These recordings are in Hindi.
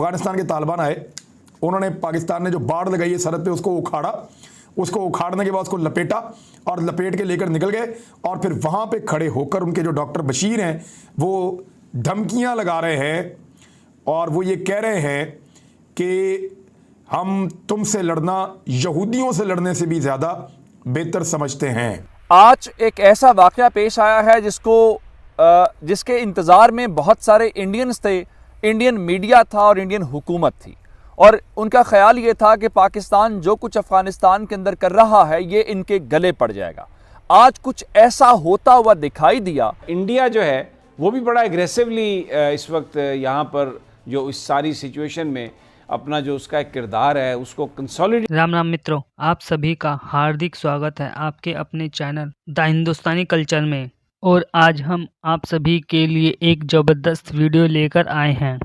अफगानिस्तान के तालिबान आए, उन्होंने पाकिस्तान ने जो बाड़ लगाई है सरहद पे उसको उखाड़ा, उसको उखाड़ने के बाद उसको लपेटा और लपेट के लेकर निकल गए। और फिर वहाँ पे खड़े होकर उनके जो डॉक्टर बशीर हैं वो धमकियाँ लगा रहे हैं और वो ये कह रहे हैं कि हम तुमसे लड़ना यहूदियों से लड़ने से भी ज़्यादा बेहतर समझते हैं। आज एक ऐसा वाक़या पेश आया है जिसके इंतज़ार में बहुत सारे इंडियंस थे, इंडियन मीडिया था और इंडियन हुकूमत थी, और उनका ख्याल ये था कि पाकिस्तान जो कुछ अफ़गानिस्तान के अंदर कर रहा है ये इनके गले पड़ जाएगा। आज कुछ ऐसा होता हुआ दिखाई दिया। इंडिया जो है वो भी बड़ा एग्रेसिवली इस वक्त यहाँ पर जो इस सारी सिचुएशन में अपना जो उसका एक किरदार है उसको कंसोलिडेट। राम राम मित्रों, आप सभी का हार्दिक स्वागत है आपके अपने चैनल द हिंदुस्तानी कल्चर में। और आज हम आप सभी के लिए एक ज़बरदस्त वीडियो लेकर आए हैं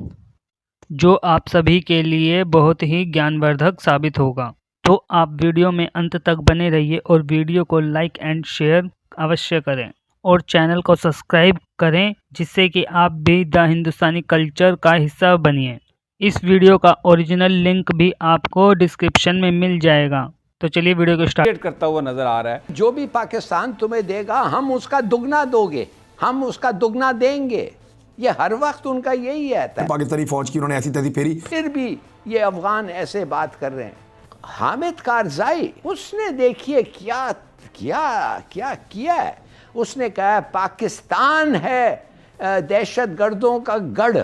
जो आप सभी के लिए बहुत ही ज्ञानवर्धक साबित होगा। तो आप वीडियो में अंत तक बने रहिए और वीडियो को लाइक एंड शेयर अवश्य करें और चैनल को सब्सक्राइब करें जिससे कि आप भी द हिंदुस्तानी कल्चर का हिस्सा बनिए। इस वीडियो का ओरिजिनल लिंक भी आपको डिस्क्रिप्शन में मिल जाएगा। तो चलिए वीडियो को स्टार्ट करता हुआ नजर आ रहा है। जो भी पाकिस्तान तुम्हें देगा हम उसका दुगना दोगे, हम उसका दुगना देंगे, ये हर वक्त उनका यही है। पाकिस्तानी फौज की उन्होंने ऐसी तैसी फेरी, फिर भी ये अफगान ऐसे बात कर रहे हैं। हामिद कारजाई उसने देखिए क्या क्या क्या किया है। उसने कहा पाकिस्तान है दहशतगर्दों का गढ़,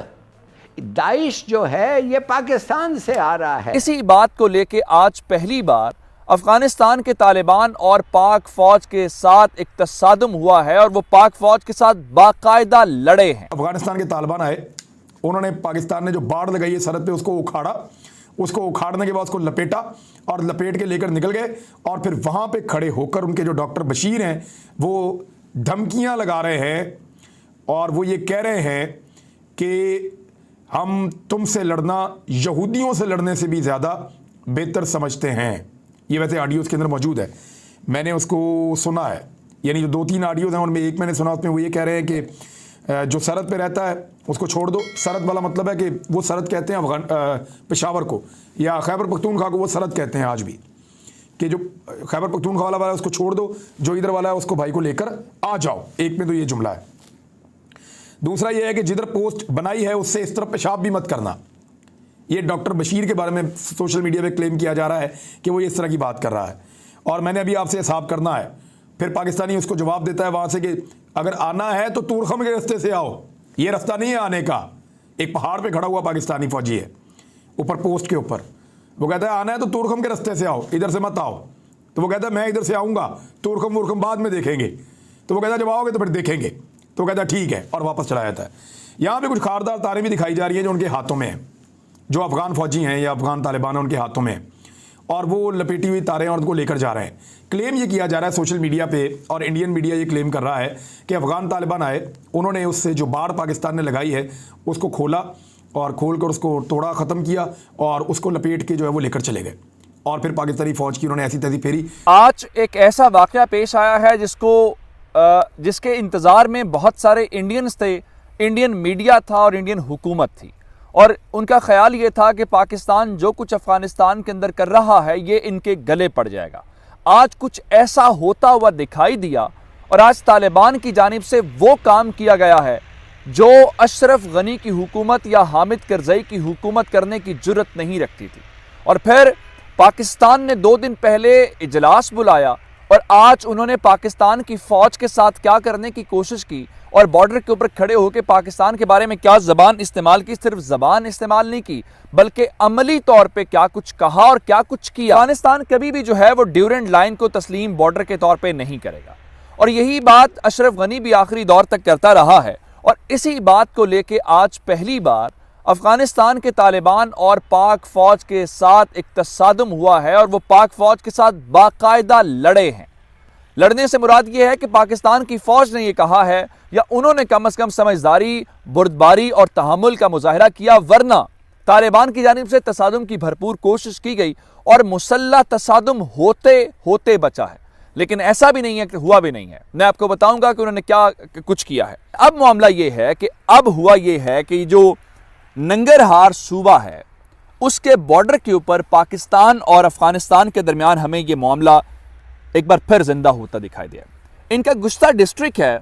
दाइश जो है ये पाकिस्तान से आ रहा है। इसी बात को लेके आज पहली बार अफगानिस्तान के तालिबान और पाक फौज के साथ एक तसादुम हुआ है और वो पाक फौज के साथ बाकायदा लड़े हैं। अफगानिस्तान के तालिबान आए, उन्होंने पाकिस्तान ने जो बाड़ लगाई है सरहद पे उसको उखाड़ा, उसको उखाड़ने के बाद उसको लपेटा और लपेट के लेकर निकल गए। और फिर वहाँ पे खड़े होकर उनके जो डॉक्टर बशीर हैं वो धमकियाँ लगा रहे हैं और वो ये कह रहे हैं कि हम तुमसे लड़ना यहूदियों से लड़ने से भी ज़्यादा बेहतर समझते हैं। ये वैसे ऑडियोज़ के अंदर मौजूद है, मैंने उसको सुना है, यानी जो 2-3 ऑडियोज़ हैं उनमें एक मैंने सुना, उसमें वो ये कह रहे हैं कि जो सरहद पे रहता है उसको छोड़ दो। सरहद वाला मतलब है कि वो सरहद कहते हैं पेशावर को या खैबर पख्तूनख्वा को वो सरहद कहते हैं आज भी, कि जो खैबर पख्तूनख्वा वाला है उसको छोड़ दो, जो इधर वाला है उसको भाई को लेकर आ जाओ। एक में तो ये जुमला है। दूसरा ये है कि जिधर पोस्ट बनाई है उससे इस तरफ पेशाब भी मत करना। ये डॉक्टर बशीर के बारे में सोशल मीडिया पे क्लेम किया जा रहा है कि वो इस तरह की बात कर रहा है और मैंने अभी आपसे हिसाब करना है। फिर पाकिस्तानी उसको जवाब देता है वहाँ से कि अगर आना है तो तूरखम के रास्ते से आओ, ये रास्ता नहीं है आने का। एक पहाड़ पर खड़ा हुआ पाकिस्तानी फौजी है ऊपर पोस्ट के ऊपर, वो कहता है आना है तो तूरखम के रास्ते से आओ, इधर से मत आओ। तो वो कहता है मैं इधर से आऊँगा, तूरखम वूरखम बाद में देखेंगे। तो वो कहता है जब आओगे तो फिर देखेंगे। तो कहता है ठीक है और वापस चला जाता है। यहाँ पे कुछ खारदार तारें भी दिखाई जा रही हैं जो उनके हाथों में हैं, जो अफगान फौजी हैं या अफगान तालिबान हैं उनके हाथों में, और वो लपेटी हुई तारें और उनको लेकर जा रहे हैं। क्लेम ये किया जा रहा है सोशल मीडिया पे और इंडियन मीडिया ये क्लेम कर रहा है कि अफगान तालिबान आए, उन्होंने उससे जो बाड़ पाकिस्तान ने लगाई है उसको खोला और खोल कर उसको तोड़ा, ख़त्म किया और उसको लपेट के जो है वो लेकर चले गए। और फिर पाकिस्तानी फौज की उन्होंने ऐसी तैसी फेरी। आज एक ऐसा वाक़या पेश आया है जिसके इंतज़ार में बहुत सारे इंडियंस थे, इंडियन मीडिया था और इंडियन हुकूमत थी, और उनका ख्याल ये था कि पाकिस्तान जो कुछ अफ़गानिस्तान के अंदर कर रहा है ये इनके गले पड़ जाएगा। आज कुछ ऐसा होता हुआ दिखाई दिया और आज तालिबान की जानिब से वो काम किया गया है जो अशरफ गनी की हुकूमत या हामिद करज़ई की हुकूमत करने की जुर्रत नहीं रखती थी। और फिर पाकिस्तान ने 2 दिन पहले इजलास बुलाया और आज उन्होंने पाकिस्तान की फ़ौज के साथ क्या करने की कोशिश की और बॉर्डर के ऊपर खड़े होकर पाकिस्तान के बारे में क्या ज़बान इस्तेमाल की। सिर्फ ज़बान इस्तेमाल नहीं की बल्कि अमली तौर पे क्या कुछ कहा और क्या कुछ किया। अफगानिस्तान कभी भी जो है वो ड्यूरेंट लाइन को तस्लीम बॉर्डर के तौर पे नहीं करेगा और यही बात अशरफ गनी भी आखिरी दौर तक करता रहा है। और इसी बात को लेके आज पहली बार अफगानिस्तान के तालिबान और पाक फौज के साथ एक तसादुम हुआ है और वो पाक फौज के साथ बाकायदा लड़े हैं। लड़ने से मुराद ये है कि पाकिस्तान की फौज ने ये कहा है या उन्होंने कम से कम समझदारी, बुर्दबारी और तहम्मुल का मुजाहिरा किया, वरना तालिबान की जानिब से तसादुम की भरपूर कोशिश की गई और मुसल्लह तसादुम होते होते बचा है। लेकिन ऐसा भी नहीं है कि हुआ भी नहीं है। मैं आपको बताऊंगा कि उन्होंने क्या कुछ किया है। अब मामला ये है कि अब हुआ ये है कि जो नंगरहार सूबा है उसके बॉर्डर के ऊपर पाकिस्तान और अफगानिस्तान के दरमियान हमें यह मामला एक बार फिर जिंदा होता दिखाई दिया। इनका गुश्ता डिस्ट्रिक्ट है,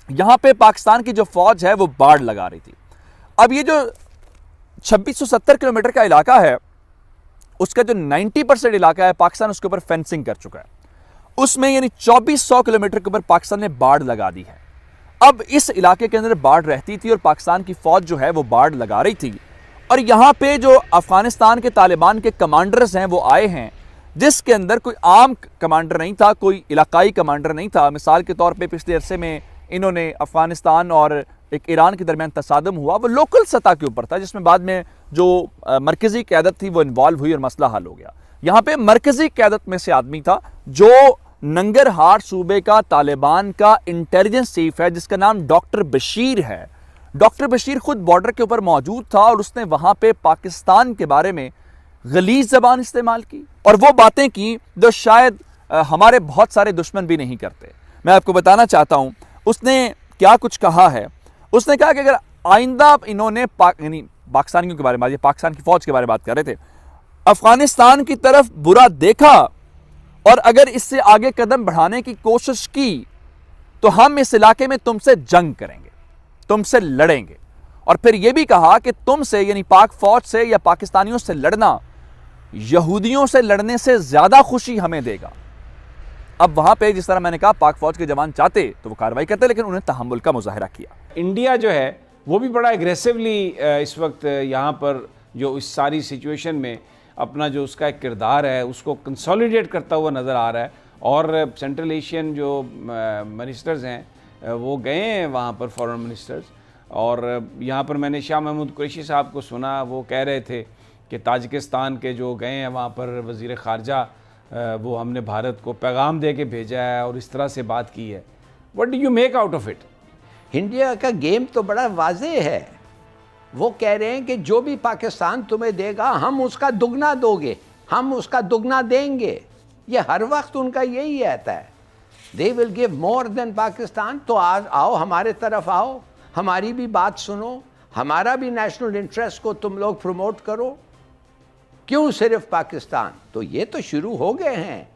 यहां पे पाकिस्तान की जो फौज है वो बाड़ लगा रही थी। अब ये जो 2670 किलोमीटर का इलाका है उसका जो 90% इलाका है पाकिस्तान उसके ऊपर फेंसिंग कर चुका है, उसमें यानी 2400 किलोमीटर के ऊपर पाकिस्तान ने बाड़ लगा दी है। अब इस इलाके के अंदर बाढ़ रहती थी और पाकिस्तान की फौज जो है वो बाढ़ लगा रही थी, और यहां पे जो अफगानिस्तान के तालिबान के कमांडर्स हैं वो आए हैं, जिसके अंदर कोई आम कमांडर नहीं था, कोई इलाकाई कमांडर नहीं था। मिसाल के तौर पे पिछले अरसे में इन्होंने अफगानिस्तान और एक ईरान के दरमियान तसादम हुआ, वो लोकल सतह के ऊपर था, जिसमें बाद में जो मरकजी क़यादत थी वो इन्वॉल्व हुई और मसला हल हो गया। यहाँ पे मरकजी क़यादत में से आदमी था जो नंगरहार सूबे का तालिबान का इंटेलिजेंस चीफ है, जिसका नाम डॉक्टर बशीर है। डॉक्टर बशीर खुद बॉर्डर के ऊपर मौजूद था और उसने वहां पे पाकिस्तान के बारे में गलीज जबान इस्तेमाल की और वो बातें की जो शायद हमारे बहुत सारे दुश्मन भी नहीं करते। मैं आपको बताना चाहता हूं उसने क्या कुछ कहा है। उसने कहा कि अगर आइंदा इन्होंने पाकिस्तानियों के बारे में, पाकिस्तान की फौज के बारे में बात कर रहे थे, अफगानिस्तान की तरफ बुरा देखा और अगर इससे आगे कदम बढ़ाने की कोशिश की तो हम इस इलाके में तुमसे जंग करेंगे, तुमसे लड़ेंगे। और फिर यह भी कहा कि तुमसे यानी पाक फौज से या पाकिस्तानियों से लड़ना यहूदियों से लड़ने से ज्यादा खुशी हमें देगा। अब वहां पे जिस तरह मैंने कहा पाक फौज के जवान चाहते तो वो कार्रवाई करते, लेकिन उन्हें तहम्मुल का मुजाहिरा किया। इंडिया जो है वो भी बड़ा एग्रेसिवली इस वक्त यहाँ पर जो इस सारी सिचुएशन में अपना जो उसका एक किरदार है उसको कंसोलिडेट करता हुआ नज़र आ रहा है। और सेंट्रल एशियन जो मिनिस्टर्स हैं वो गए हैं वहाँ पर, फॉरेन मिनिस्टर्स, और यहाँ पर मैंने शाह महमूद कुरैशी साहब को सुना, वो कह रहे थे कि ताजिकिस्तान के जो गए हैं वहाँ पर वज़ीर ख़ारजा, वो हमने भारत को पैगाम दे के भेजा है और इस तरह से बात की है। What do you make out of it? India का गेम तो बड़ा वाज़ेह है। वो कह रहे हैं कि जो भी पाकिस्तान तुम्हें देगा हम उसका दुगना दोगे, हम उसका दुगना देंगे। ये हर वक्त उनका यही रहता है, they will give more than Pakistan. तो आज आओ, हमारे तरफ आओ, हमारी भी बात सुनो, हमारा भी नेशनल इंटरेस्ट को तुम लोग प्रमोट करो। क्यों सिर्फ पाकिस्तान? तो ये तो शुरू हो गए हैं।